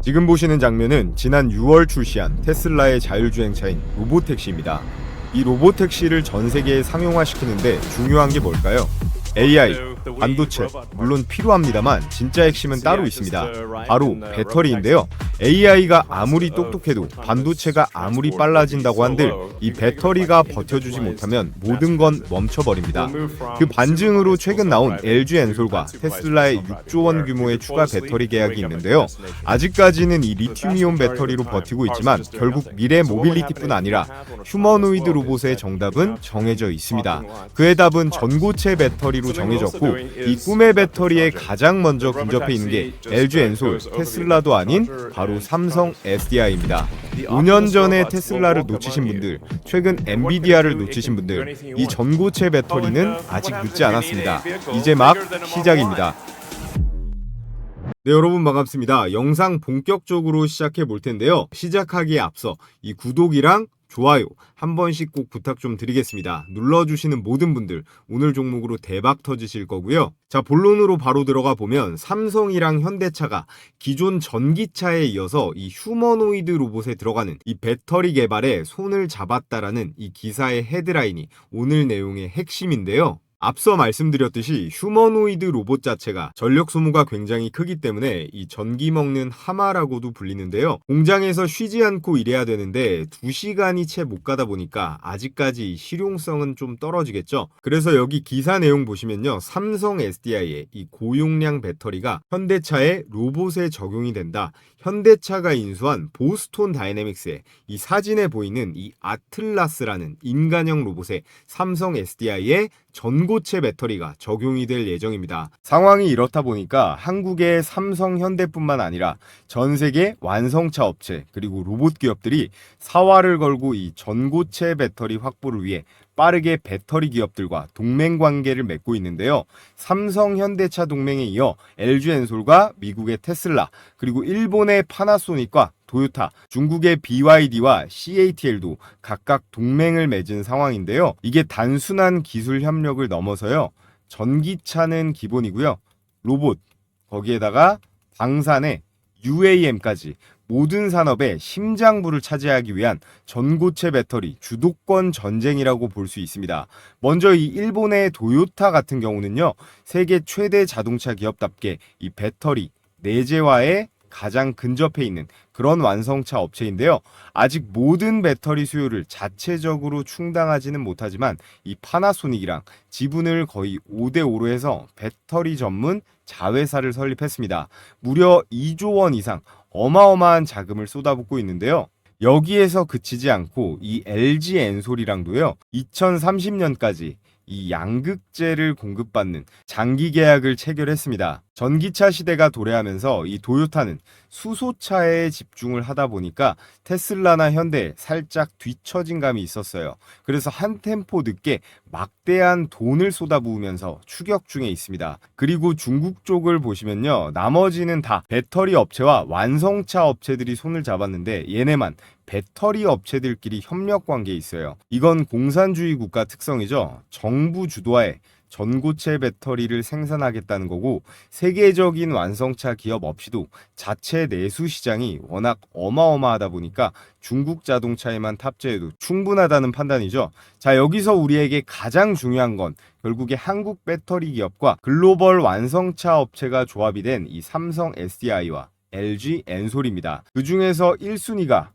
지금 보시는 장면은 지난 6월 출시한 테슬라의 자율주행차인 로보택시입니다. 이 로보택시를 전 세계에 상용화시키는데 중요한 게 뭘까요? AI, 반도체, 물론 필요합니다만 진짜 핵심은 따로 있습니다. 바로 배터리인데요. AI가 아무리 똑똑해도 반도체가 아무리 빨라진다고 한들 이 배터리가 버텨주지 못하면 모든 건 멈춰버립니다. 그 반증으로 최근 나온 LG 엔솔과 테슬라의 6조 원 규모의 추가 배터리 계약이 있는데요. 아직까지는 이 리튬이온 배터리로 버티고 있지만 결국 미래 모빌리티뿐 아니라 휴머노이드 로봇의 정답은 정해져 있습니다. 그의 답은 전고체 배터리로 정해졌고 이 꿈의 배터리에 가장 먼저 근접해 있는 게 LG 엔솔, 테슬라도 아닌 바로 삼성 SDI입니다. 5년 전에 테슬라를 놓치신 분들, 최근 엔비디아를 놓치신 분들, 이 전고체 배터리는 아직 늦지 않았습니다. 이제 막 시작입니다. 네, 여러분 반갑습니다. 영상 본격적으로 시작해 볼 텐데요. 시작하기에 앞서 이 구독이랑 좋아요 한 번씩 꼭 부탁 좀 드리겠습니다. 눌러주시는 모든 분들 오늘 종목으로 대박 터지실 거고요. 자, 본론으로 바로 들어가 보면 삼성이랑 현대차가 기존 전기차에 이어서 이 휴머노이드 로봇에 들어가는 이 배터리 개발에 손을 잡았다라는 이 기사의 헤드라인이 오늘 내용의 핵심인데요. 앞서 말씀드렸듯이 휴머노이드 로봇 자체가 전력 소모가 굉장히 크기 때문에 이 전기 먹는 하마라고도 불리는데요. 공장에서 쉬지 않고 일해야 되는데 2시간이 채 못 가다 보니까 아직까지 실용성은 좀 떨어지겠죠. 그래서 여기 기사 내용 보시면요. 삼성 SDI의 이 고용량 배터리가 현대차의 로봇에 적용이 된다. 현대차가 인수한 보스톤 다이내믹스의 이 사진에 보이는 이 아틀라스라는 인간형 로봇에 삼성 SDI의 전고체 배터리가 적용이 될 예정입니다. 상황이 이렇다 보니까 한국의 삼성, 현대뿐만 아니라 전 세계 완성차 업체 그리고 로봇 기업들이 사활을 걸고 이 전고체 배터리 확보를 위해 빠르게 배터리 기업들과 동맹 관계를 맺고 있는데요. 삼성, 현대차 동맹에 이어 LG 엔솔과 미국의 테슬라, 그리고 일본의 파나소닉과 토요타, 중국의 BYD와 CATL도 각각 동맹을 맺은 상황인데요. 이게 단순한 기술 협력을 넘어서요. 전기차는 기본이고요. 로봇, 거기에다가 방산에 UAM까지 모든 산업의 심장부를 차지하기 위한 전고체 배터리 주도권 전쟁이라고 볼 수 있습니다. 먼저 이 일본의 토요타 같은 경우는요. 세계 최대 자동차 기업답게 이 배터리 내재화에 가장 근접해 있는 그런 완성차 업체인데요. 아직 모든 배터리 수요를 자체적으로 충당하지는 못하지만 이 파나소닉이랑 지분을 거의 5대5로 해서 배터리 전문 자회사를 설립했습니다. 무려 2조 원 이상 어마어마한 자금을 쏟아붓고 있는데요. 여기에서 그치지 않고 이 LG 엔솔이랑도요. 2030년까지 이 양극재를 공급받는 장기 계약을 체결했습니다. 전기차 시대가 도래하면서 이 토요타는 수소차에 집중을 하다 보니까 테슬라나 현대에 살짝 뒤처진 감이 있었어요. 그래서 한 템포 늦게 막대한 돈을 쏟아부으면서 추격 중에 있습니다. 그리고 중국 쪽을 보시면요. 나머지는 다 배터리 업체와 완성차 업체들이 손을 잡았는데 얘네만 배터리 업체들끼리 협력 관계에 있어요. 이건 공산주의 국가 특성이죠. 정부 주도하에 전고체 배터리를 생산하겠다는 거고 세계적인 완성차 기업 없이도 자체 내수 시장이 워낙 어마어마하다 보니까 중국 자동차에만 탑재해도 충분하다는 판단이죠. 자, 여기서 우리에게 가장 중요한 건 결국에 한국 배터리 기업과 글로벌 완성차 업체가 조합이 된 이 삼성 SDI와 LG 엔솔입니다. 그 중에서 1순위가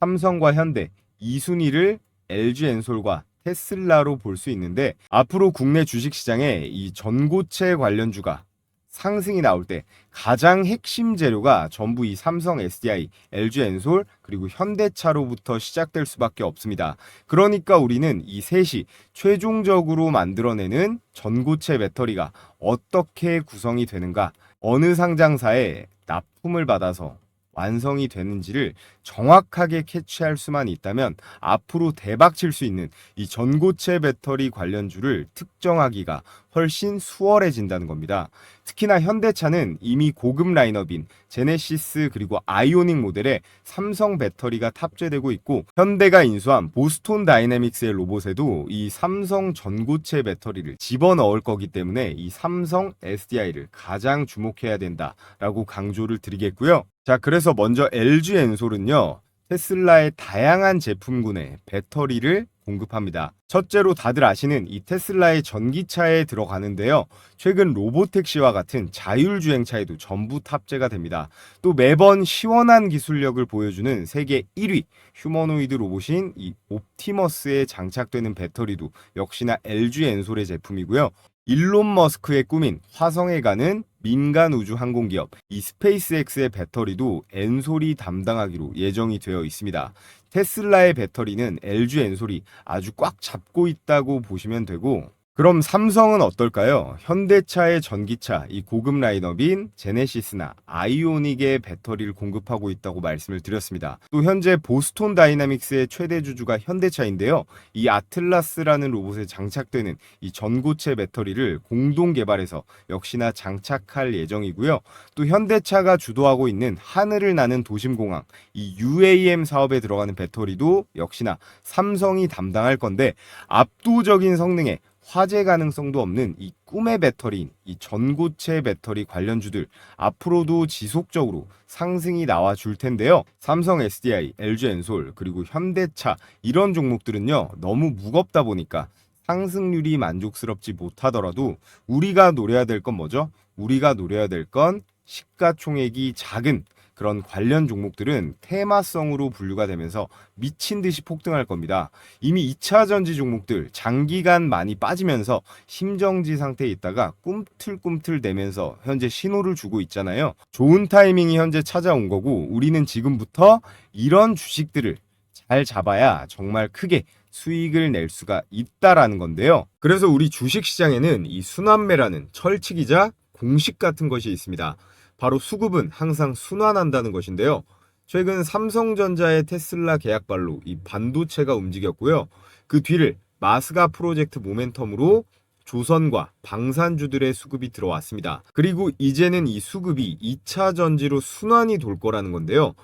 삼성과 현대, 2순위를 LG 엔솔과 테슬라로 볼 수 있는데 앞으로 국내 주식시장에 이 전고체 관련주가 상승이 나올 때 가장 핵심 재료가 전부 이 삼성 SDI, LG 엔솔 그리고 현대차로부터 시작될 수밖에 없습니다. 그러니까 우리는 이 셋이 최종적으로 만들어내는 전고체 배터리가 어떻게 구성이 되는가, 어느 상장사에 납품을 받아서 완성이 되는지를 정확하게 캐치할 수만 있다면 앞으로 대박 칠 수 있는 이 전고체 배터리 관련주를 특정하기가 훨씬 수월해진다는 겁니다. 특히나 현대차는 이미 고급 라인업인 제네시스 그리고 아이오닉 모델에 삼성 배터리가 탑재되고 있고, 현대가 인수한 보스톤 다이내믹스의 로봇에도 이 삼성 전고체 배터리를 집어넣을 거기 때문에 이 삼성 SDI를 가장 주목해야 된다라고 강조를 드리겠고요. 자, 그래서 먼저 LG 엔솔은요, 테슬라의 다양한 제품군에 배터리를 공급합니다. 첫째로 다들 아시는 이 테슬라의 전기차에 들어가는데요. 최근 로보택시와 같은 자율주행차에도 전부 탑재가 됩니다. 또 매번 시원한 기술력을 보여주는 세계 1위 휴머노이드 로봇인 이 옵티머스에 장착되는 배터리도 역시나 LG 엔솔의 제품이고요. 일론 머스크의 꿈인 화성에 가는 민간 우주 항공기업 이 스페이스X의 배터리도 엔솔이 담당하기로 예정이 되어 있습니다. 테슬라의 배터리는 LG 엔솔이 아주 꽉 잡고 있다고 보시면 되고, 그럼 삼성은 어떨까요? 현대차의 전기차, 이 고급 라인업인 제네시스나 아이오닉의 배터리를 공급하고 있다고 말씀을 드렸습니다. 또 현재 보스톤 다이나믹스의 최대 주주가 현대차인데요. 이 아틀라스라는 로봇에 장착되는 이 전고체 배터리를 공동 개발해서 역시나 장착할 예정이고요. 또 현대차가 주도하고 있는 하늘을 나는 도심공항, 이 UAM 사업에 들어가는 배터리도 역시나 삼성이 담당할 건데, 압도적인 성능에 화재 가능성도 없는 이 꿈의 배터리인 이 전고체 배터리 관련주들 앞으로도 지속적으로 상승이 나와 줄 텐데요. 삼성 SDI, LG 엔솔 그리고 현대차 이런 종목들은요, 너무 무겁다 보니까 상승률이 만족스럽지 못하더라도 우리가 노려야 될 건 뭐죠? 우리가 노려야 될 건 시가총액이 작은 그런 관련 종목들은 테마성으로 분류가 되면서 미친 듯이 폭등할 겁니다. 이미 2차 전지 종목들 장기간 많이 빠지면서 심정지 상태에 있다가 꿈틀꿈틀대면서 현재 신호를 주고 있잖아요. 좋은 타이밍이 현재 찾아온 거고, 우리는 지금부터 이런 주식들을 잘 잡아야 정말 크게 수익을 낼 수가 있다라는 건데요. 그래서 우리 주식시장에는 이 순환매라는 철칙이자 공식 같은 것이 있습니다. 바로 수급은 항상 순환한다는 것인데요. 최근 삼성전자의 테슬라 계약발로 이 반도체가 움직였고요. 그 뒤를 마스가 프로젝트 모멘텀으로 조선과 방산주들의 수급이 들어왔습니다. 그리고 이제는 이 수급이 2차 전지로 순환이 돌 거라는 건데요.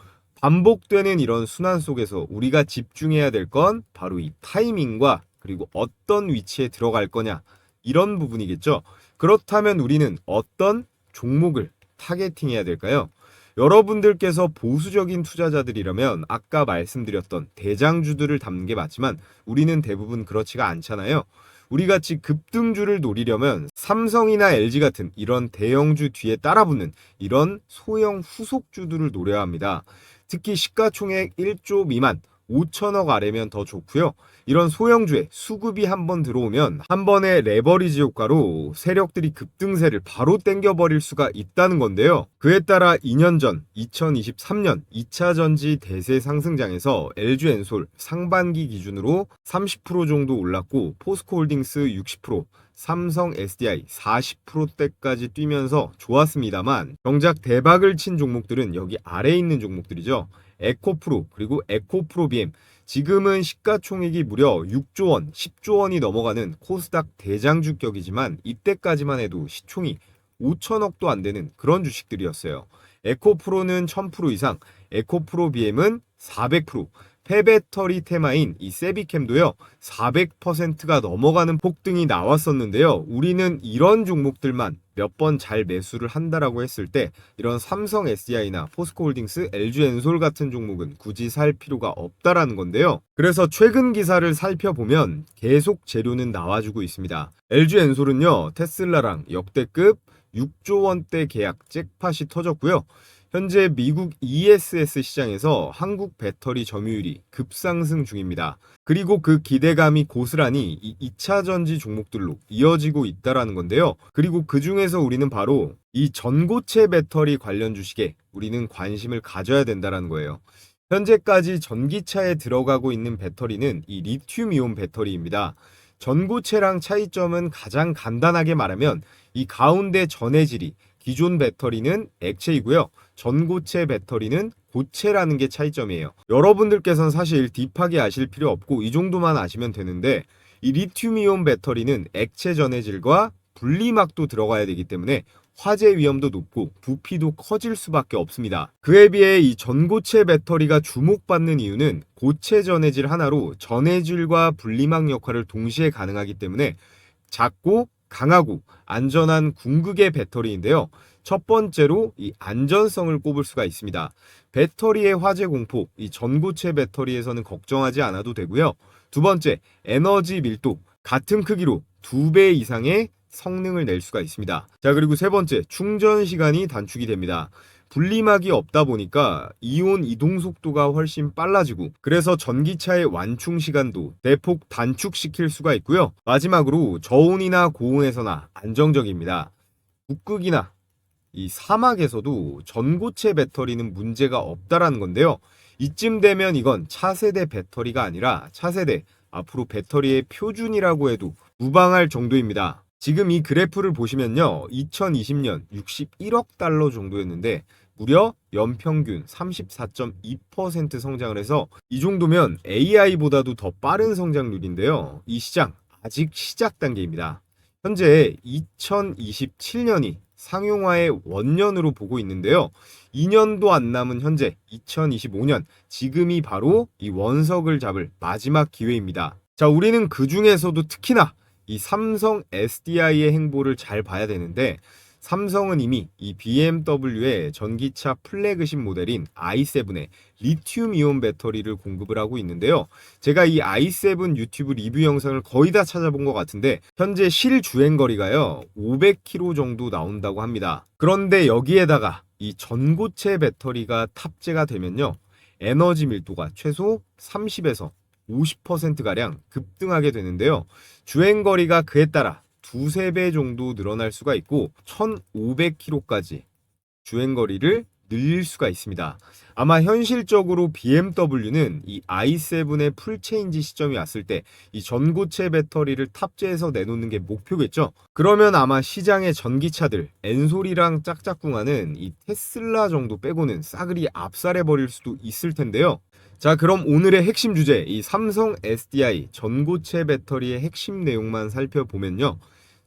반복되는 이런 순환 속에서 우리가 집중해야 될 건 바로 이 타이밍과 그리고 어떤 위치에 들어갈 거냐, 이런 부분이겠죠. 그렇다면 우리는 어떤 종목을 타겟팅해야 될까요? 여러분들께서 보수적인 투자자들이라면 아까 말씀드렸던 대장주들을 담는 게 맞지만 우리는 대부분 그렇지가 않잖아요. 우리같이 급등주를 노리려면 삼성이나 LG 같은 이런 대형주 뒤에 따라붙는 이런 소형 후속주들을 노려야 합니다. 특히 시가총액 1조 미만 5천억 아래면 더 좋고요. 이런 소형주에 수급이 한번 들어오면 한 번의 레버리지 효과로 세력들이 급등세를 바로 땡겨버릴 수가 있다는 건데요. 그에 따라 2년 전 2023년 2차 전지 대세 상승장에서 LG 엔솔 상반기 기준으로 30% 정도 올랐고, 포스코홀딩스 60%, 삼성 SDI 40%대까지 뛰면서 좋았습니다만, 정작 대박을 친 종목들은 여기 아래에 있는 종목들이죠. 에코프로 그리고 에코프로 BM, 지금은 시가총액이 무려 6조 원, 10조 원이 넘어가는 코스닥 대장주격이지만 이때까지만 해도 시총이 5천억도 안 되는 그런 주식들이었어요. 에코프로는 1000% 이상, 에코프로 BM은 400%, 폐배터리 테마인 이 세비캠도요 400%가 넘어가는 폭등이 나왔었는데요. 우리는 이런 종목들만 몇 번 잘 매수를 한다라고 했을 때 이런 삼성 SDI나 포스코홀딩스, LG 엔솔 같은 종목은 굳이 살 필요가 없다라는 건데요. 그래서 최근 기사를 살펴보면 계속 재료는 나와주고 있습니다. LG 엔솔은요 테슬라랑 역대급 6조 원대 계약 잭팟이 터졌고요. 현재 미국 ESS 시장에서 한국 배터리 점유율이 급상승 중입니다. 그리고 그 기대감이 고스란히 이 2차 전지 종목들로 이어지고 있다라는 건데요. 그리고 그 중에서 우리는 바로 이 전고체 배터리 관련 주식에 우리는 관심을 가져야 된다라는 거예요. 현재까지 전기차에 들어가고 있는 배터리는 이 리튬이온 배터리입니다. 전고체랑 차이점은 가장 간단하게 말하면 이 가운데 전해질이 기존 배터리는 액체이고요. 전고체 배터리는 고체라는 게 차이점이에요. 여러분들께서는 사실 딥하게 아실 필요 없고 이 정도만 아시면 되는데, 이 리튬이온 배터리는 액체 전해질과 분리막도 들어가야 되기 때문에 화재 위험도 높고 부피도 커질 수밖에 없습니다. 그에 비해 이 전고체 배터리가 주목받는 이유는 고체 전해질 하나로 전해질과 분리막 역할을 동시에 가능하기 때문에 작고 강하고 안전한 궁극의 배터리인데요. 첫 번째로 이 안전성을 꼽을 수가 있습니다. 배터리의 화재 공포, 이 전고체 배터리에서는 걱정하지 않아도 되고요. 두 번째, 에너지 밀도, 같은 크기로 2배 이상의 성능을 낼 수가 있습니다. 자, 그리고 세 번째, 충전 시간이 단축이 됩니다. 분리막이 없다 보니까 이온 이동 속도가 훨씬 빨라지고, 그래서 전기차의 완충 시간도 대폭 단축시킬 수가 있고요. 마지막으로 저온이나 고온에서나 안정적입니다. 북극이나 이 사막에서도 전고체 배터리는 문제가 없다라는 건데요. 이쯤 되면 이건 차세대 배터리가 아니라 차세대, 앞으로 배터리의 표준이라고 해도 무방할 정도입니다. 지금 이 그래프를 보시면요, 2020년 61억 달러 정도였는데 무려 연평균 34.2% 성장을 해서 이 정도면 AI보다도 더 빠른 성장률인데요. 이 시장 아직 시작 단계입니다. 현재 2027년이 상용화의 원년으로 보고 있는데요. 2년도 안 남은 현재 2025년, 지금이 바로 이 원석을 잡을 마지막 기회입니다. 자, 우리는 그 중에서도 특히나 이 삼성 SDI의 행보를 잘 봐야 되는데, 삼성은 이미 이 BMW의 전기차 플래그십 모델인 i7에 리튬 이온 배터리를 공급을 하고 있는데요. 제가 이 i7 유튜브 리뷰 영상을 거의 다 찾아본 것 같은데 현재 실주행 거리가요 500km 정도 나온다고 합니다. 그런데 여기에다가 이 전고체 배터리가 탑재가 되면요, 에너지 밀도가 최소 30에서 50%가량 급등하게 되는데요. 주행거리가 그에 따라 두세 배 정도 늘어날 수가 있고 1500km까지 주행거리를 늘릴 수가 있습니다. 아마 현실적으로 BMW는 이 i7의 풀체인지 시점이 왔을 때 이 전고체 배터리를 탑재해서 내놓는 게 목표겠죠. 그러면 아마 시장의 전기차들 엔솔이랑 짝짝꿍하는 이 테슬라 정도 빼고는 싸그리 압살해버릴 수도 있을 텐데요. 자, 그럼 오늘의 핵심 주제, 이 삼성 SDI 전고체 배터리의 핵심 내용만 살펴보면요,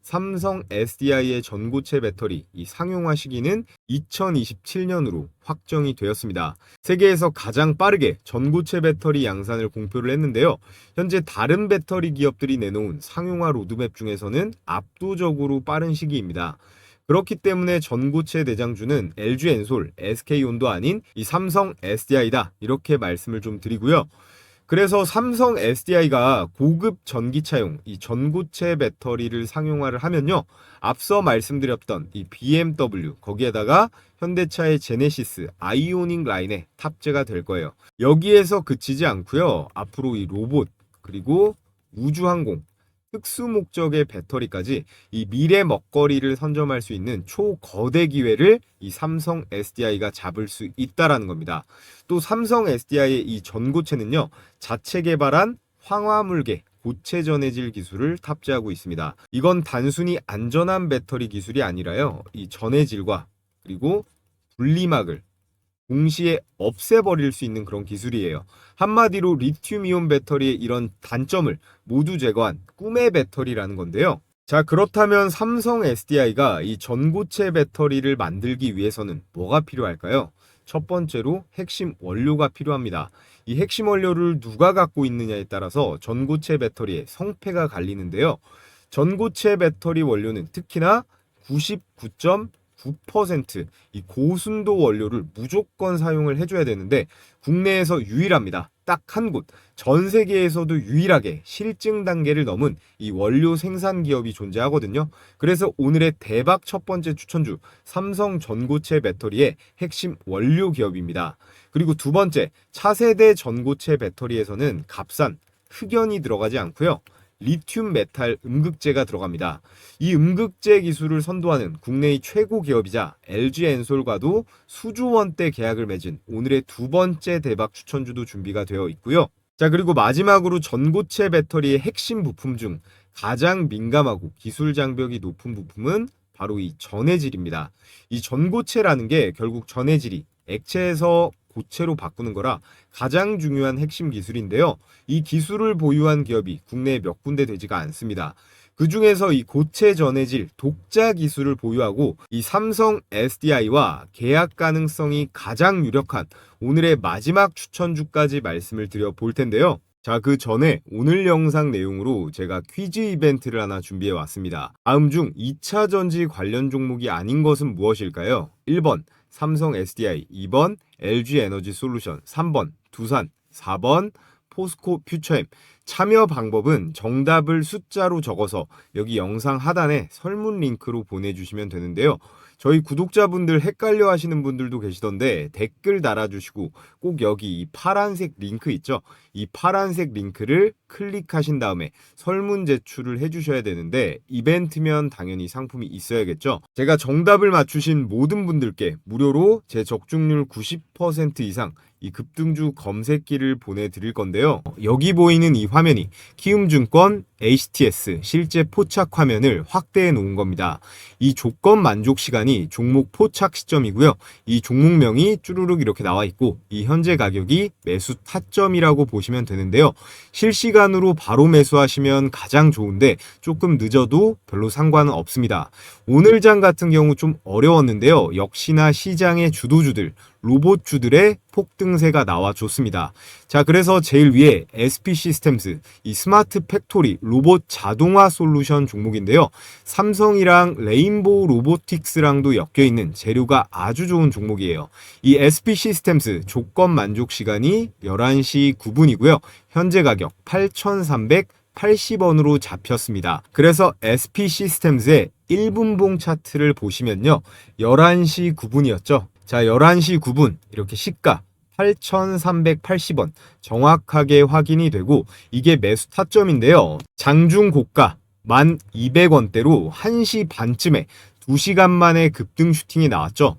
삼성 SDI의 전고체 배터리 이 상용화 시기는 2027년으로 확정이 되었습니다. 세계에서 가장 빠르게 전고체 배터리 양산을 공표를 했는데요. 현재 다른 배터리 기업들이 내놓은 상용화 로드맵 중에서는 압도적으로 빠른 시기입니다. 그렇기 때문에 전고체 대장주는 LG 엔솔, SK온도 아닌 이 삼성 SDI다, 이렇게 말씀을 좀 드리고요. 그래서 삼성 SDI가 고급 전기차용 이 전고체 배터리를 상용화를 하면요, 앞서 말씀드렸던 이 BMW, 거기에다가 현대차의 제네시스 아이오닉 라인에 탑재가 될 거예요. 여기에서 그치지 않고요, 앞으로 이 로봇, 그리고 우주항공, 특수 목적의 배터리까지 이 미래 먹거리를 선점할 수 있는 초거대 기회를 이 삼성 SDI가 잡을 수 있다라는 겁니다. 또 삼성 SDI의 이 전고체는요, 자체 개발한 황화물계 고체 전해질 기술을 탑재하고 있습니다. 이건 단순히 안전한 배터리 기술이 아니라요, 이 전해질과 그리고 분리막을 동시에 없애버릴 수 있는 그런 기술이에요. 한마디로 리튬이온 배터리의 이런 단점을 모두 제거한 꿈의 배터리라는 건데요. 자, 그렇다면 삼성 SDI가 이 전고체 배터리를 만들기 위해서는 뭐가 필요할까요? 첫 번째로 핵심 원료가 필요합니다. 이 핵심 원료를 누가 갖고 있느냐에 따라서 전고체 배터리의 성패가 갈리는데요. 전고체 배터리 원료는 특히나 99.9% 이 고순도 원료를 무조건 사용을 해줘야 되는데 국내에서 유일합니다. 딱 한 곳, 전 세계에서도 유일하게 실증 단계를 넘은 이 원료 생산 기업이 존재하거든요. 그래서 오늘의 대박 첫 번째 추천주, 삼성 전고체 배터리의 핵심 원료 기업입니다. 그리고 두 번째, 차세대 전고체 배터리에서는 값싼 흑연이 들어가지 않고요, 리튬 메탈 음극재가 들어갑니다. 이 음극재 기술을 선도하는 국내의 최고 기업이자 LG 엔솔과도 수조 원대 계약을 맺은 오늘의 두 번째 대박 추천주도 준비가 되어 있고요. 자, 그리고 마지막으로 전고체 배터리의 핵심 부품 중 가장 민감하고 기술 장벽이 높은 부품은 바로 이 전해질입니다. 이 전고체라는 게 결국 전해질이 액체에서 고체로 바꾸는 거라 가장 중요한 핵심 기술인데요. 이 기술을 보유한 기업이 국내에 몇 군데 되지가 않습니다. 그 중에서 이 고체 전해질 독자 기술을 보유하고 이 삼성 SDI와 계약 가능성이 가장 유력한 오늘의 마지막 추천주까지 말씀을 드려 볼 텐데요. 자, 그 전에 오늘 영상 내용으로 제가 퀴즈 이벤트를 하나 준비해 왔습니다. 다음 중 2차 전지 관련 종목이 아닌 것은 무엇일까요? 1번 삼성 SDI, 2번 LG 에너지 솔루션, 3번 두산, 4번 포스코 퓨처엠. 참여 방법은 정답을 숫자로 적어서 여기 영상 하단에 설문 링크로 보내주시면 되는데요. 저희 구독자분들 헷갈려 하시는 분들도 계시던데 댓글 달아주시고 꼭 여기 이 파란색 링크 있죠? 이 파란색 링크를 클릭하신 다음에 설문 제출을 해주셔야 되는데 이벤트면 당연히 상품이 있어야겠죠? 제가 정답을 맞추신 모든 분들께 무료로 제 적중률 90% 이상 이 급등주 검색기를 보내드릴 건데요. 여기 보이는 이 화면이 키움증권 HTS 실제 포착 화면을 확대해 놓은 겁니다. 이 조건 만족 시간이 종목 포착 시점이고요. 이 종목명이 쭈루룩 이렇게 나와 있고 이 현재 가격이 매수 타점이라고 보시면 되는데요. 실시간으로 바로 매수하시면 가장 좋은데 조금 늦어도 별로 상관은 없습니다. 오늘 장 같은 경우 좀 어려웠는데요. 역시나 시장의 주도주들 로봇주들의 폭등세가 나와줬습니다. 자, 그래서 제일 위에 SP 시스템스, 이 스마트 팩토리 로봇 자동화 솔루션 종목인데요. 삼성이랑 레인보우 로보틱스랑도 엮여있는 재료가 아주 좋은 종목이에요. 이 SP 시스템스 조건 만족 시간이 11시 9분이고요. 현재 가격 8,380원으로 잡혔습니다. 그래서 SP 시스템스의 1분봉 차트를 보시면요. 11시 9분이었죠. 자, 11시 9분 이렇게 시가 8,380원 정확하게 확인이 되고 이게 매수 타점인데요. 장중 고가 1,200원대로 1시 반쯤에 2시간 만에 급등 슈팅이 나왔죠.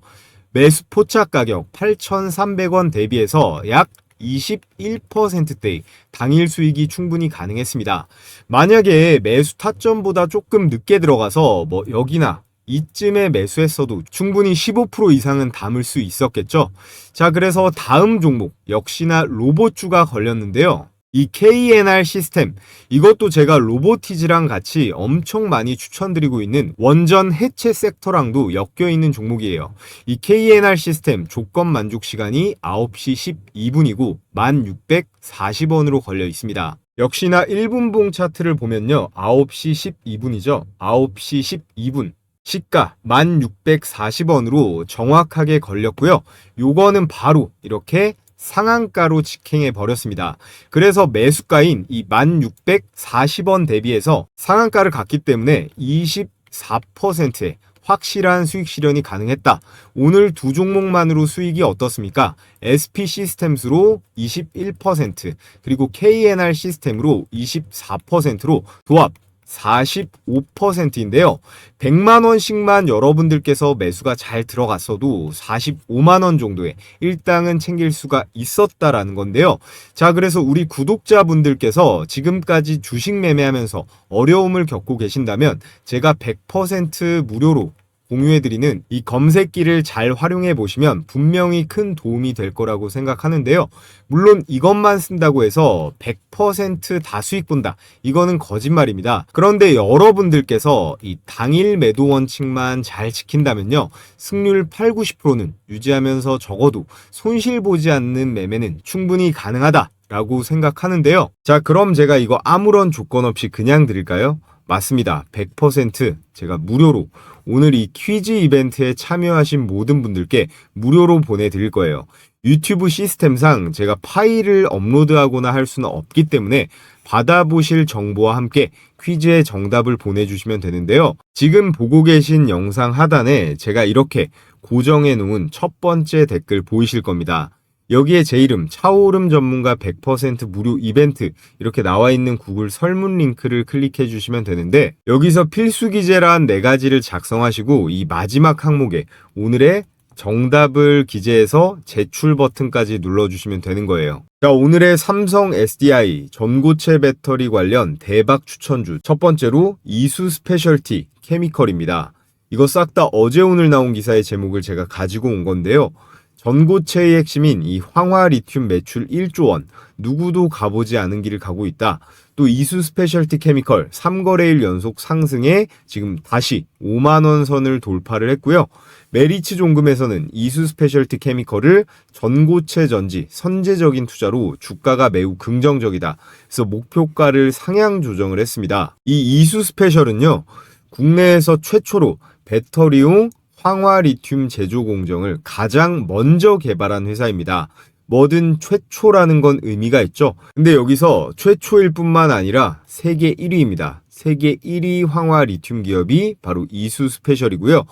매수 포착 가격 8,300원 대비해서 약 21%대의 당일 수익이 충분히 가능했습니다. 만약에 매수 타점보다 조금 늦게 들어가서 여기나 이쯤에 매수했어도 충분히 15% 이상은 담을 수 있었겠죠. 자, 그래서 다음 종목 역시나 로봇주가 걸렸는데요. 이 KNR 시스템, 이것도 제가 로보티즈랑 같이 엄청 많이 추천드리고 있는 원전 해체 섹터랑도 엮여있는 종목이에요. 이 KNR 시스템 조건 만족 시간이 9시 12분이고 1,640원으로 걸려 있습니다. 역시나 1분봉 차트를 보면요. 9시 12분이죠. 9시 12분. 시가 1,640원으로 정확하게 걸렸고요. 요거는 바로 이렇게 상한가로 직행해 버렸습니다. 그래서 매수가인 이 1,640원 대비해서 상한가를 갔기 때문에 24%의 확실한 수익 실현이 가능했다. 오늘 두 종목만으로 수익이 어떻습니까? SP 시스템스로 21%, 그리고 KNR 시스템으로 24%로 도합 45%인데요. 100만원씩만 여러분들께서 매수가 잘 들어갔어도 45만원 정도의 일당은 챙길 수가 있었다라는 건데요. 자, 그래서 우리 구독자분들께서 지금까지 주식 매매하면서 어려움을 겪고 계신다면 제가 100% 무료로 공유해드리는 이 검색기를 잘 활용해 보시면 분명히 큰 도움이 될 거라고 생각하는데요. 물론 이것만 쓴다고 해서 100% 다 수익 본다, 이거는 거짓말입니다. 그런데 여러분들께서 이 당일 매도 원칙만 잘 지킨다면요, 승률 8, 90%는 유지하면서 적어도 손실 보지 않는 매매는 충분히 가능하다 라고 생각하는데요. 자, 그럼 제가 이거 아무런 조건 없이 그냥 드릴까요? 맞습니다. 100% 제가 무료로 오늘 이 퀴즈 이벤트에 참여하신 모든 분들께 무료로 보내드릴 거예요. 유튜브 시스템상 제가 파일을 업로드하거나 할 수는 없기 때문에 받아보실 정보와 함께 퀴즈의 정답을 보내주시면 되는데요. 지금 보고 계신 영상 하단에 제가 이렇게 고정해 놓은 첫 번째 댓글 보이실 겁니다. 여기에 제 이름 차오름 전문가 100% 무료 이벤트 이렇게 나와 있는 구글 설문 링크를 클릭해 주시면 되는데, 여기서 필수 기재란 4가지를 작성하시고 이 마지막 항목에 오늘의 정답을 기재해서 제출 버튼까지 눌러주시면 되는 거예요. 자, 오늘의 삼성 SDI 전고체 배터리 관련 대박 추천주 첫 번째로 이수 스페셜티 케미컬입니다. 이거 싹 다 어제 오늘 나온 기사의 제목을 제가 가지고 온 건데요. 전고체의 핵심인 이 황화 리튬 매출 1조 원, 누구도 가보지 않은 길을 가고 있다. 또 이수 스페셜티 케미컬 3거래일 연속 상승에 지금 다시 5만 원 선을 돌파를 했고요. 메리츠 종금에서는 이수 스페셜티 케미컬을 전고체 전지 선제적인 투자로 주가가 매우 긍정적이다. 그래서 목표가를 상향 조정을 했습니다. 이 이수 스페셜은요, 국내에서 최초로 배터리용 황화 리튬 제조 공정을 가장 먼저 개발한 회사입니다. 뭐든 최초라는 건 의미가 있죠. 근데 여기서 최초일 뿐만 아니라 세계 1위입니다. 세계 1위 황화 리튬 기업이 바로 이수 스페셜이고요.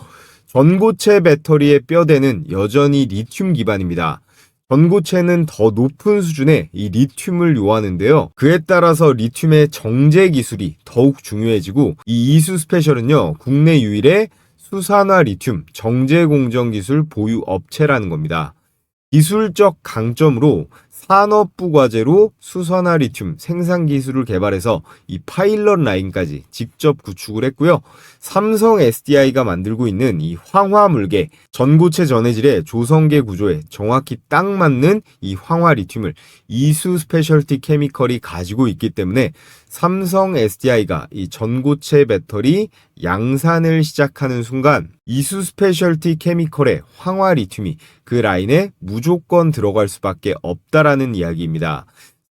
전고체 배터리의 뼈대는 여전히 리튬 기반입니다. 전고체는 더 높은 수준의 이 리튬을 요하는데요. 그에 따라서 리튬의 정제 기술이 더욱 중요해지고, 이 이수 스페셜은요, 국내 유일의 수산화 리튬 정제 공정 기술 보유 업체라는 겁니다. 기술적 강점으로 산업부 과제로 수산화 리튬 생산 기술을 개발해서 이 파일럿 라인까지 직접 구축을 했고요. 삼성 SDI가 만들고 있는 이 황화물계 전고체 전해질의 조성계 구조에 정확히 딱 맞는 이 황화 리튬을 이수 스페셜티 케미컬이 가지고 있기 때문에 삼성 SDI가 이 전고체 배터리 양산을 시작하는 순간 이수 스페셜티 케미컬의 황화 리튬이 그 라인에 무조건 들어갈 수밖에 없다라는 이야기입니다.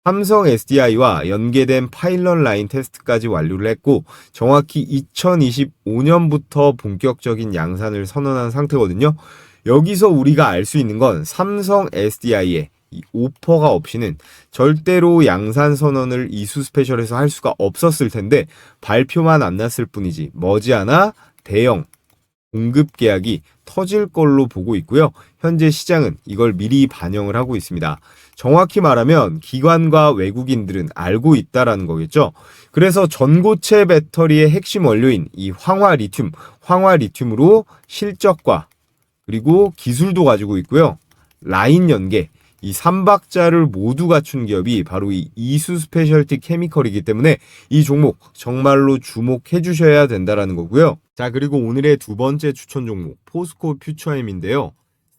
삼성 SDI와 연계된 파일럿 라인 테스트까지 완료를 했고, 정확히 2025년부터 본격적인 양산을 선언한 상태거든요. 여기서 우리가 알 수 있는 건 삼성 SDI의 이 오퍼가 없이는 절대로 양산 선언을 이수 스페셜에서 할 수가 없었을 텐데, 발표만 안 났을 뿐이지 머지않아 대형 공급 계약이 터질 걸로 보고 있고요. 현재 시장은 이걸 미리 반영을 하고 있습니다. 정확히 말하면 기관과 외국인들은 알고 있다라는 거겠죠. 그래서 전고체 배터리의 핵심 원료인 이 황화 리튬으로 실적과 그리고 기술도 가지고 있고요. 라인 연계, 이 3박자를 모두 갖춘 기업이 바로 이 이수 스페셜티 케미컬이기 때문에 이 종목 정말로 주목해 주셔야 된다라는 거고요. 자, 그리고 오늘의 두 번째 추천 종목 포스코 퓨처엠인데요.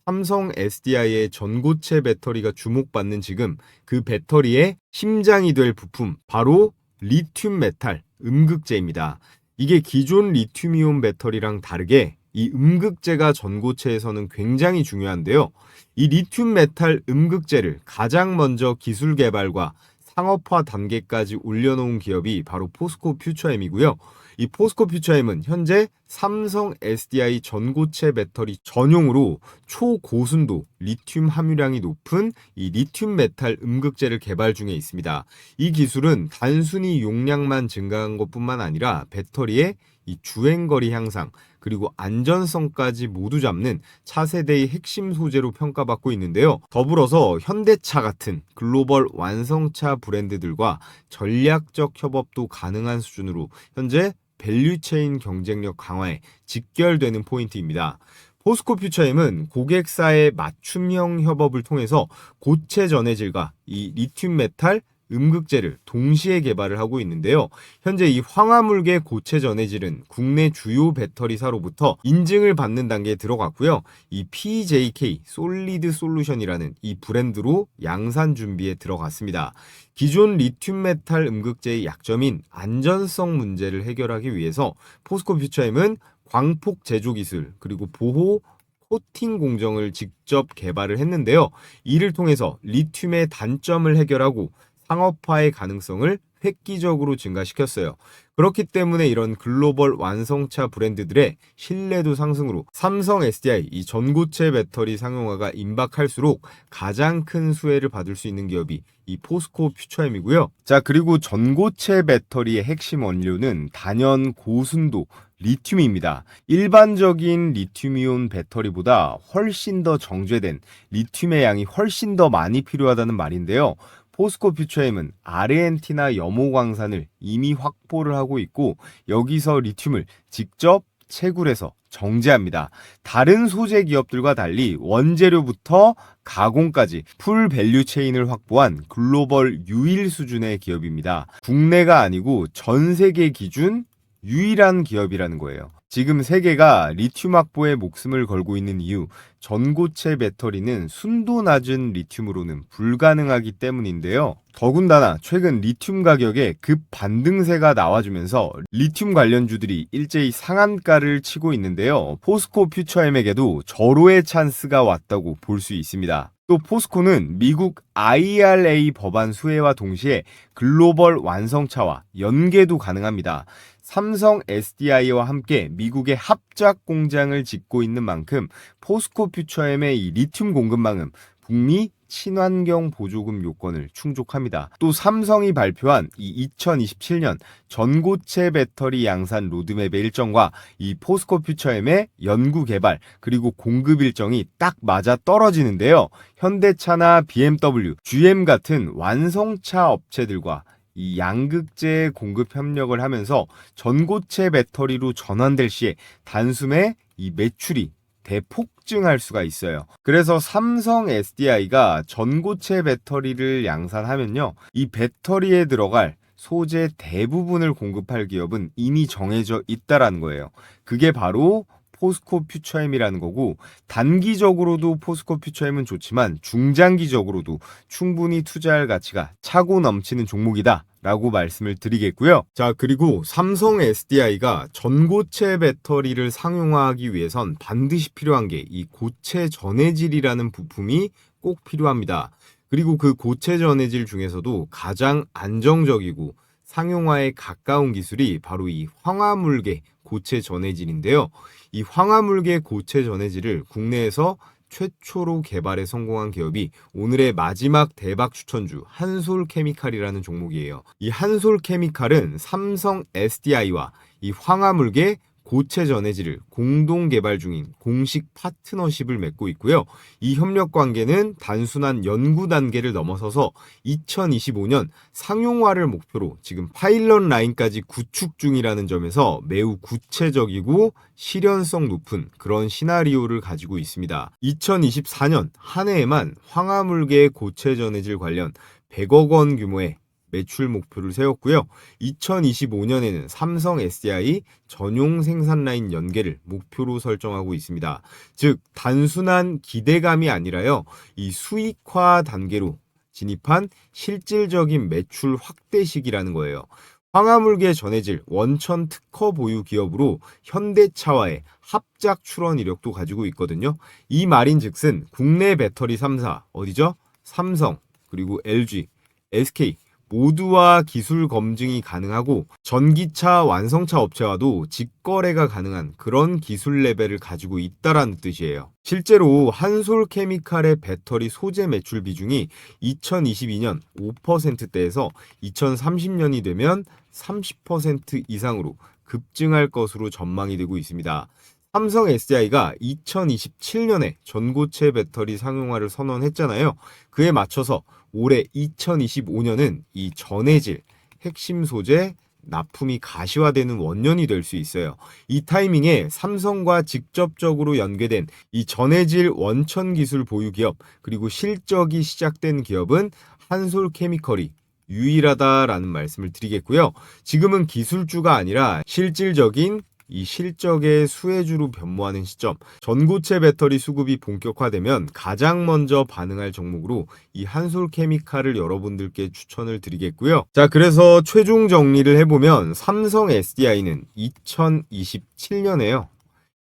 삼성 SDI의 전고체 배터리가 주목받는 지금 그 배터리의 심장이 될 부품, 바로 리튬 메탈 음극재입니다. 이게 기존 리튬이온 배터리랑 다르게 이 음극재가 전고체에서는 굉장히 중요한데요. 이 리튬 메탈 음극재를 가장 먼저 기술 개발과 상업화 단계까지 올려놓은 기업이 바로 포스코 퓨처엠이고요. 이 포스코 퓨처엠은 현재 삼성 SDI 전고체 배터리 전용으로 초고순도 리튬 함유량이 높은 이 리튬 메탈 음극재를 개발 중에 있습니다. 이 기술은 단순히 용량만 증가한 것뿐만 아니라 배터리의 이 주행거리 향상, 그리고 안전성까지 모두 잡는 차세대의 핵심 소재로 평가받고 있는데요. 더불어서 현대차 같은 글로벌 완성차 브랜드들과 전략적 협업도 가능한 수준으로 현재 밸류체인 경쟁력 강화에 직결되는 포인트입니다. 포스코 퓨처엠은 고객사의 맞춤형 협업을 통해서 고체 전해질과 이 리튬 메탈 음극재를 동시에 개발을 하고 있는데요. 현재 이 황화물계 고체 전해질은 국내 주요 배터리사로부터 인증을 받는 단계에 들어갔고요. 이 PJK 솔리드 솔루션이라는 이 브랜드로 양산 준비에 들어갔습니다. 기존 리튬 메탈 음극재의 약점인 안전성 문제를 해결하기 위해서 포스코 퓨처엠은 광폭 제조 기술 그리고 보호 코팅 공정을 직접 개발을 했는데요. 이를 통해서 리튬의 단점을 해결하고 상업화의 가능성을 획기적으로 증가시켰어요. 그렇기 때문에 이런 글로벌 완성차 브랜드들의 신뢰도 상승으로 삼성 SDI 이 전고체 배터리 상용화가 임박할수록 가장 큰 수혜를 받을 수 있는 기업이 이 포스코 퓨처엠이고요. 자, 그리고 전고체 배터리의 핵심 원료는 단연 고순도 리튬입니다. 일반적인 리튬이온 배터리보다 훨씬 더 정제된 리튬의 양이 훨씬 더 많이 필요하다는 말인데요. 포스코 퓨처엠은 아르헨티나 염호광산을 이미 확보를 하고 있고, 여기서 리튬을 직접 채굴해서 정제합니다. 다른 소재 기업들과 달리 원재료부터 가공까지 풀 밸류 체인을 확보한 글로벌 유일 수준의 기업입니다. 국내가 아니고 전 세계 기준 유일한 기업이라는 거예요. 지금 세계가 리튬 확보에 목숨을 걸고 있는 이유, 전고체 배터리는 순도 낮은 리튬으로는 불가능하기 때문인데요. 더군다나 최근 리튬 가격에 급 반등세가 나와주면서 리튬 관련주들이 일제히 상한가를 치고 있는데요. 포스코 퓨처엠에게도 절호의 찬스가 왔다고 볼 수 있습니다. 또 포스코는 미국 IRA 법안 수혜와 동시에 글로벌 완성차와 연계도 가능합니다. 삼성 SDI와 함께 미국의 합작 공장을 짓고 있는 만큼 포스코 퓨처엠의 이 리튬 공급망은 북미 친환경 보조금 요건을 충족합니다. 또 삼성이 발표한 이 2027년 전고체 배터리 양산 로드맵의 일정과 이 포스코 퓨처엠의 연구 개발 그리고 공급 일정이 딱 맞아 떨어지는데요. 현대차나 BMW, GM 같은 완성차 업체들과 이 양극재 공급 협력을 하면서 전고체 배터리로 전환될 시에 단숨에 이 매출이 대폭증할 수가 있어요. 그래서 삼성 SDI가 전고체 배터리를 양산하면요, 이 배터리에 들어갈 소재 대부분을 공급할 기업은 이미 정해져 있다라는 거예요. 그게 바로 포스코 퓨처엠이라는 거고, 단기적으로도 포스코 퓨처엠은 좋지만 중장기적으로도 충분히 투자할 가치가 차고 넘치는 종목이다 라고 말씀을 드리겠고요. 자, 그리고 삼성 SDI가 전고체 배터리를 상용화하기 위해선 반드시 필요한 게 이 고체 전해질이라는 부품이 꼭 필요합니다. 그리고 그 고체 전해질 중에서도 가장 안정적이고 상용화에 가까운 기술이 바로 이 황화물계 고체 전해질인데요. 이 황화물계 고체 전해질을 국내에서 최초로 개발에 성공한 기업이 오늘의 마지막 대박 추천주 한솔케미칼이라는 종목이에요. 이 한솔케미칼은 삼성 SDI와 이 황화물계 고체 전해질을 공동 개발 중인 공식 파트너십을 맺고 있고요. 이 협력 관계는 단순한 연구 단계를 넘어서서 2025년 상용화를 목표로 지금 파일럿 라인까지 구축 중이라는 점에서 매우 구체적이고 실현성 높은 그런 시나리오를 가지고 있습니다. 2024년 한 해에만 황화물계 고체 전해질 관련 100억 원 규모의 매출 목표를 세웠고요. 2025년에는 삼성 SDI 전용 생산 라인 연계를 목표로 설정하고 있습니다. 즉 단순한 기대감이 아니라요, 이 수익화 단계로 진입한 실질적인 매출 확대 시기라는 거예요. 황화물계 전해질 원천 특허 보유 기업으로 현대차와의 합작 출원 이력도 가지고 있거든요. 이 말인즉슨 국내 배터리 3사 어디죠? 삼성, 그리고 LG, SK 모두와 기술 검증이 가능하고 전기차 완성차 업체와도 직거래가 가능한 그런 기술 레벨을 가지고 있다라는 뜻이에요. 실제로 한솔케미칼의 배터리 소재 매출 비중이 2022년 5%대에서 2030년이 되면 30% 이상으로 급증할 것으로 전망이 되고 있습니다. 삼성 SDI가 2027년에 전고체 배터리 상용화를 선언했잖아요. 그에 맞춰서 올해 2025년은 이 전해질, 핵심 소재, 납품이 가시화되는 원년이 될 수 있어요. 이 타이밍에 삼성과 직접적으로 연계된 이 전해질 원천 기술 보유 기업, 그리고 실적이 시작된 기업은 한솔케미칼이 유일하다라는 말씀을 드리겠고요. 지금은 기술주가 아니라 실질적인 이 실적의 수혜주로 변모하는 시점, 전고체 배터리 수급이 본격화되면 가장 먼저 반응할 종목으로 이 한솔케미칼을 여러분들께 추천을 드리겠고요. 자, 그래서 최종 정리를 해보면 삼성 SDI는 2027년에요.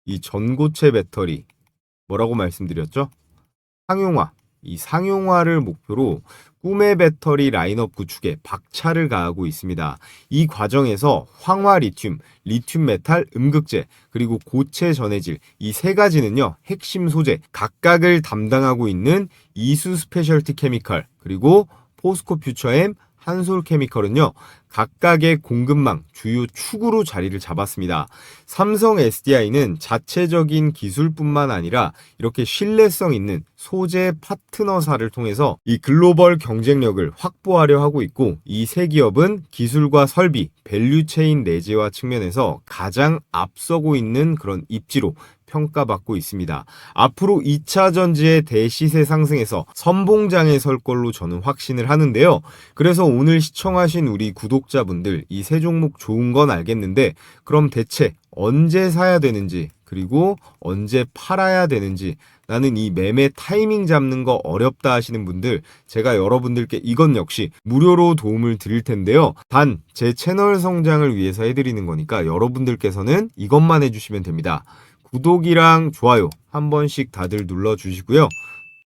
이 전고체 배터리 뭐라고 말씀드렸죠? 상용화. 이 상용화를 목표로 꿈의 배터리 라인업 구축에 박차를 가하고 있습니다. 이 과정에서 황화 리튬, 리튬 메탈 음극재, 그리고 고체 전해질 이 세 가지는요, 핵심 소재 각각을 담당하고 있는 이수 스페셜티 케미칼, 그리고 포스코 퓨처엠, 한솔케미칼은요 각각의 공급망 주요 축으로 자리를 잡았습니다. 삼성 SDI는 자체적인 기술뿐만 아니라 이렇게 신뢰성 있는 소재 파트너사를 통해서 이 글로벌 경쟁력을 확보하려 하고 있고, 이 세 기업은 기술과 설비, 밸류체인 내재화 측면에서 가장 앞서고 있는 그런 입지로 평가받고 있습니다. 앞으로 2차 전지의 대시세 상승에서 선봉장에 설 걸로 저는 확신을 하는데요. 그래서 오늘 시청하신 우리 구독자분들 이 세 종목 좋은 건 알겠는데 그럼 대체 언제 사야 되는지 그리고 언제 팔아야 되는지 나는 이 매매 타이밍 잡는 거 어렵다 하시는 분들 제가 여러분들께 이건 역시 무료로 도움을 드릴 텐데요. 단 제 채널 성장을 위해서 해드리는 거니까 여러분들께서는 이것만 해주시면 됩니다. 구독이랑 좋아요 한 번씩 다들 눌러주시고요.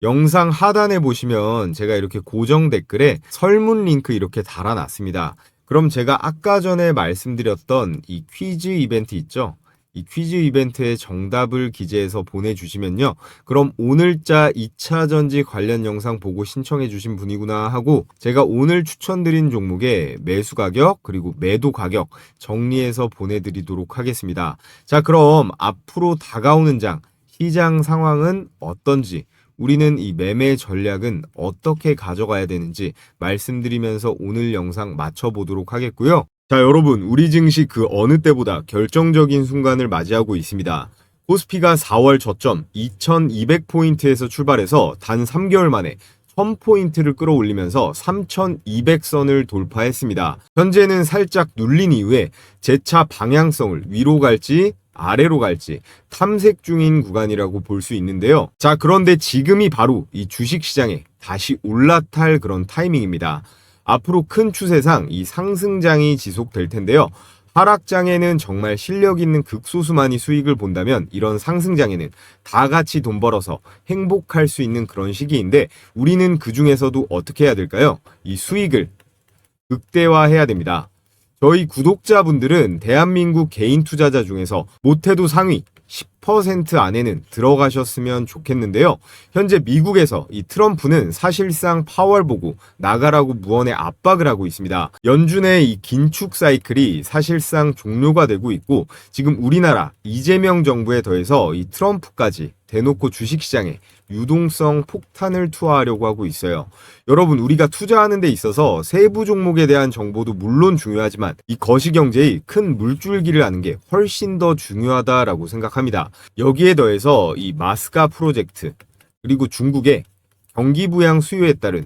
영상 하단에 보시면 제가 이렇게 고정 댓글에 설문 링크 이렇게 달아놨습니다. 그럼 제가 아까 전에 말씀드렸던 이 퀴즈 이벤트 있죠? 이 퀴즈 이벤트에 정답을 기재해서 보내주시면요. 그럼 오늘자 2차 전지 관련 영상 보고 신청해 주신 분이구나 하고 제가 오늘 추천드린 종목의 매수 가격 그리고 매도 가격 정리해서 보내드리도록 하겠습니다. 자, 그럼 앞으로 다가오는 장 시장 상황은 어떤지 우리는 이 매매 전략은 어떻게 가져가야 되는지 말씀드리면서 오늘 영상 마쳐보도록 하겠고요. 자, 여러분, 우리 증시 그 어느 때보다 결정적인 순간을 맞이하고 있습니다. 코스피가 4월 저점 2200포인트에서 출발해서 단 3개월 만에 1000포인트를 끌어올리면서 3200선을 돌파했습니다. 현재는 살짝 눌린 이후에 재차 방향성을 위로 갈지 아래로 갈지 탐색 중인 구간이라고 볼 수 있는데요. 자, 그런데 지금이 바로 이 주식시장에 다시 올라탈 그런 타이밍입니다. 앞으로 큰 추세상 이 상승장이 지속될 텐데요. 하락장에는 정말 실력 있는 극소수만이 수익을 본다면 이런 상승장에는 다 같이 돈 벌어서 행복할 수 있는 그런 시기인데 우리는 그 중에서도 어떻게 해야 될까요? 이 수익을 극대화해야 됩니다. 저희 구독자분들은 대한민국 개인 투자자 중에서 못해도 상위 10% 안에는 들어가셨으면 좋겠는데요. 현재 미국에서 이 트럼프는 사실상 파월 보고 나가라고 무언의 압박을 하고 있습니다. 연준의 이 긴축 사이클이 사실상 종료가 되고 있고 지금 우리나라 이재명 정부에 더해서 이 트럼프까지 대놓고 주식시장에 유동성 폭탄을 투하하려고 하고 있어요. 여러분, 우리가 투자하는 데 있어서 세부 종목에 대한 정보도 물론 중요하지만 이 거시경제의 큰 물줄기를 아는 게 훨씬 더 중요하다라고 생각합니다. 여기에 더해서 이 마스가 프로젝트 그리고 중국의 경기 부양 수요에 따른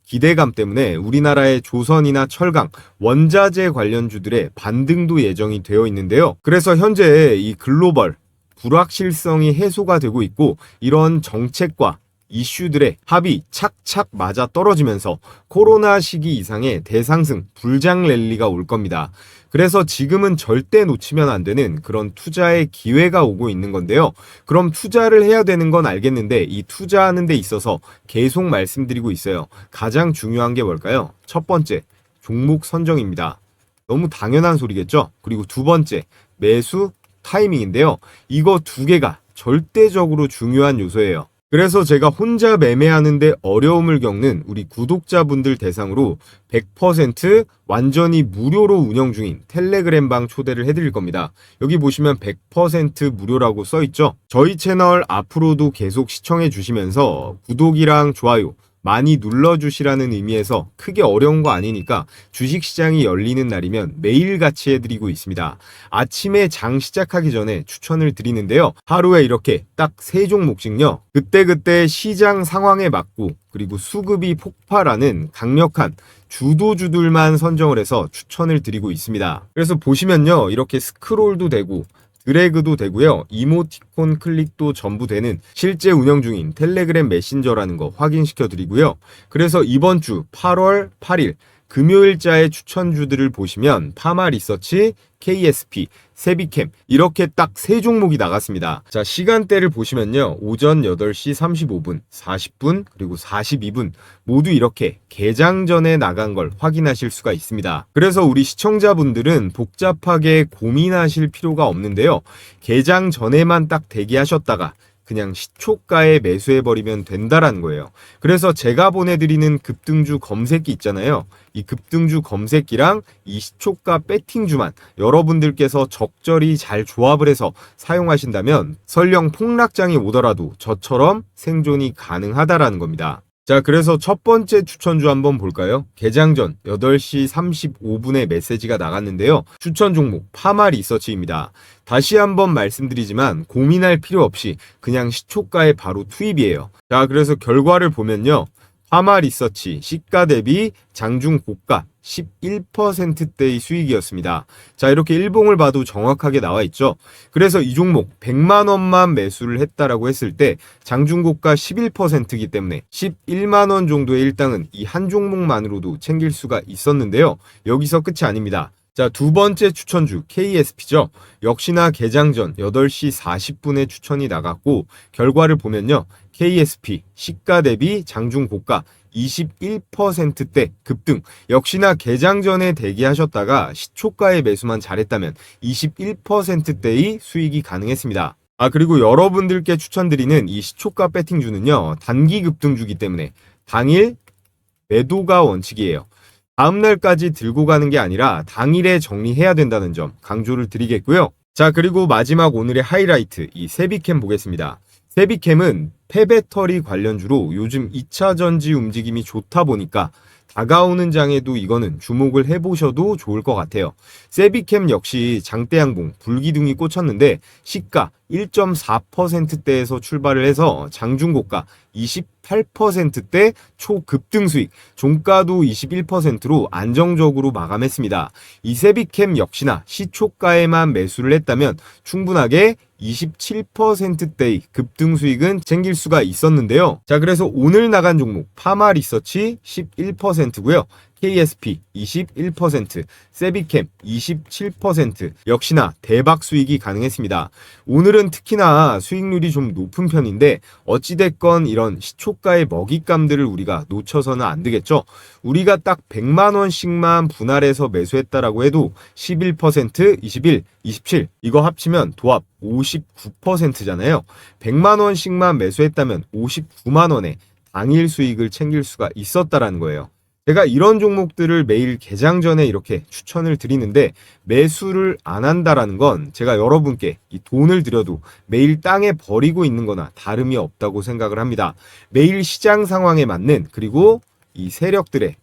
기대감 때문에 우리나라의 조선이나 철강, 원자재 관련주들의 반등도 예정이 되어 있는데요. 그래서 현재 이 글로벌 불확실성이 해소가 되고 있고 이런 정책과 이슈들의 합이 착착 맞아 떨어지면서 코로나 시기 이상의 대상승 불장 랠리가 올 겁니다. 그래서 지금은 절대 놓치면 안 되는 그런 투자의 기회가 오고 있는 건데요. 그럼 투자를 해야 되는 건 알겠는데 이 투자하는 데 있어서 계속 말씀드리고 있어요. 가장 중요한 게 뭘까요? 첫 번째, 종목 선정입니다. 너무 당연한 소리겠죠? 그리고 두 번째, 매수 타이밍인데요. 이거 두 개가 절대적으로 중요한 요소예요. 그래서 제가 혼자 매매하는데 어려움을 겪는 우리 구독자분들 대상으로 100% 완전히 무료로 운영 중인 텔레그램방 초대를 해드릴 겁니다. 여기 보시면 100% 무료라고 써있죠. 저희 채널 앞으로도 계속 시청해 주시면서 구독이랑 좋아요 많이 눌러주시라는 의미에서 크게 어려운 거 아니니까 주식시장이 열리는 날이면 매일같이 해드리고 있습니다. 아침에 장 시작하기 전에 추천을 드리는데요. 하루에 이렇게 딱 3종목씩요. 그때그때 시장 상황에 맞고 그리고 수급이 폭발하는 강력한 주도주들만 선정을 해서 추천을 드리고 있습니다. 그래서 보시면요. 이렇게 스크롤도 되고 드래그도 되고요. 이모티콘 클릭도 전부 되는 실제 운영 중인 텔레그램 메신저라는 거 확인시켜 드리고요. 그래서 이번 주 8월 8일 금요일자의 추천주들을 보시면 파마 리서치, KSP, 세비캠 이렇게 딱 3종목이 나갔습니다. 자, 시간대를 보시면요. 오전 8시 35분, 40분, 그리고 42분 모두 이렇게 개장 전에 나간 걸 확인하실 수가 있습니다. 그래서 우리 시청자분들은 복잡하게 고민하실 필요가 없는데요. 개장 전에만 딱 대기하셨다가 그냥 시초가에 매수해버리면 된다라는 거예요. 그래서 제가 보내드리는 급등주 검색기 있잖아요. 이 급등주 검색기랑 이 시초가 배팅주만 여러분들께서 적절히 잘 조합을 해서 사용하신다면 설령 폭락장이 오더라도 저처럼 생존이 가능하다라는 겁니다. 자, 그래서 첫 번째 추천주 한번 볼까요? 개장 전 8시 35분에 메시지가 나갔는데요. 추천 종목 파마 리서치입니다. 다시 한번 말씀드리지만 고민할 필요 없이 그냥 시초가에 바로 투입이에요. 자, 그래서 결과를 보면요. 파마 리서치 시가 대비 장중 고가 11%대의 수익이었습니다. 자, 이렇게 일봉을 봐도 정확하게 나와 있죠. 그래서 이 종목 100만 원만 매수를 했다라고 했을 때 장중 고가 11%이기 때문에 11만 원 정도의 일당은 이 한 종목만으로도 챙길 수가 있었는데요. 여기서 끝이 아닙니다. 자, 두 번째 추천주 KSP죠. 역시나 개장 전 8시 40분에 추천이 나갔고 결과를 보면요. KSP 시가 대비 장중 고가 21%대 급등. 역시나 개장 전에 대기하셨다가 시초가에 매수만 잘했다면 21%대의 수익이 가능했습니다. 그리고 여러분들께 추천드리는 이 시초가 배팅주는요. 단기 급등주기 때문에 당일 매도가 원칙이에요. 다음날까지 들고 가는 게 아니라 당일에 정리해야 된다는 점 강조를 드리겠고요. 자, 그리고 마지막 오늘의 하이라이트 이 세비캠 보겠습니다. 세비캠은 폐배터리 관련주로 요즘 2차 전지 움직임이 좋다 보니까 다가오는 장에도 이거는 주목을 해보셔도 좋을 것 같아요. 세비캠 역시 장대양봉 불기둥이 꽂혔는데 시가 1.4%대에서 출발을 해서 장중고가 28%대 초급등 수익, 종가도 21%로 안정적으로 마감했습니다. 이 세비캠 역시나 시초가에만 매수를 했다면 충분하게 27%대의 급등 수익은 챙길 수가 있었는데요. 자, 그래서 오늘 나간 종목 파마 리서치 11%고요. KSP 21%, 세비캠 27% 역시나 대박 수익이 가능했습니다. 오늘은 특히나 수익률이 좀 높은 편인데 어찌됐건 이런 시초가의 먹잇감들을 우리가 놓쳐서는 안 되겠죠. 우리가 딱 100만 원씩만 분할해서 매수했다라고 해도 11%, 21, 27 이거 합치면 도합 59%잖아요. 100만 원씩만 매수했다면 59만 원에 당일 수익을 챙길 수가 있었다라는 거예요. 제가 이런 종목들을 매일 개장 전에 이렇게 추천을 드리는데 매수를 안 한다라는 건 제가 여러분께 이 돈을 들여도 매일 땅에 버리고 있는 거나 다름이 없다고 생각을 합니다. 매일 시장 상황에 맞는 그리고 이 세력들의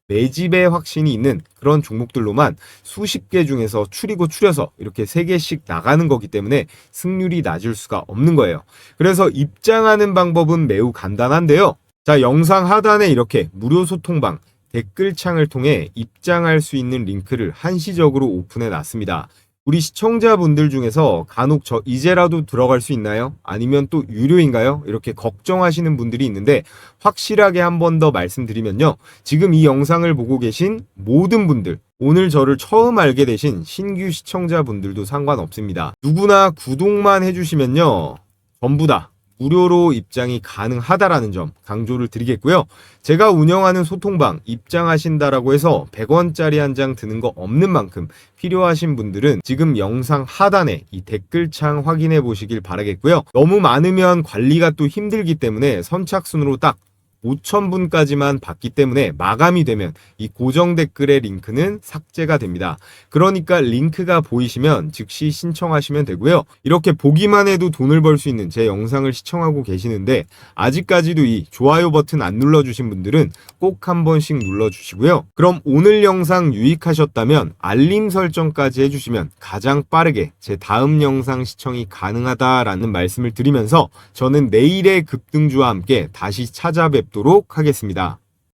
매집의 확신이 있는 그런 종목들로만 수십 개 중에서 추려서 이렇게 3개씩 나가는 거기 때문에 승률이 낮을 수가 없는 거예요. 그래서 입장하는 방법은 매우 간단한데요. 자, 영상 하단에 이렇게 무료 소통방 댓글창을 통해 입장할 수 있는 링크를 한시적으로 오픈해 놨습니다. 우리 시청자분들 중에서 간혹 저 이제라도 들어갈 수 있나요? 아니면 또 유료인가요? 이렇게 걱정하시는 분들이 있는데 확실하게 한 번 더 말씀드리면요. 지금 이 영상을 보고 계신 모든 분들, 오늘 저를 처음 알게 되신 신규 시청자분들도 상관없습니다. 누구나 구독만 해주시면요. 전부 다 무료로 입장이 가능하다라는 점 강조를 드리겠고요. 제가 운영하는 소통방 입장하신다라고 해서 100원짜리 한 장 드는 거 없는 만큼 필요하신 분들은 지금 영상 하단에 이 댓글창 확인해 보시길 바라겠고요. 너무 많으면 관리가 또 힘들기 때문에 선착순으로 딱 5,000분까지만 받기 때문에 마감이 되면 이 고정 댓글의 링크는 삭제가 됩니다. 그러니까 링크가 보이시면 즉시 신청하시면 되고요. 이렇게 보기만 해도 돈을 벌 수 있는 제 영상을 시청하고 계시는데 아직까지도 이 좋아요 버튼 안 눌러주신 분들은 꼭 한 번씩 눌러주시고요. 그럼 오늘 영상 유익하셨다면 알림 설정까지 해주시면 가장 빠르게 제 다음 영상 시청이 가능하다라는 말씀을 드리면서 저는 내일의 급등주와 함께 다시 찾아뵙도록 하겠습니다.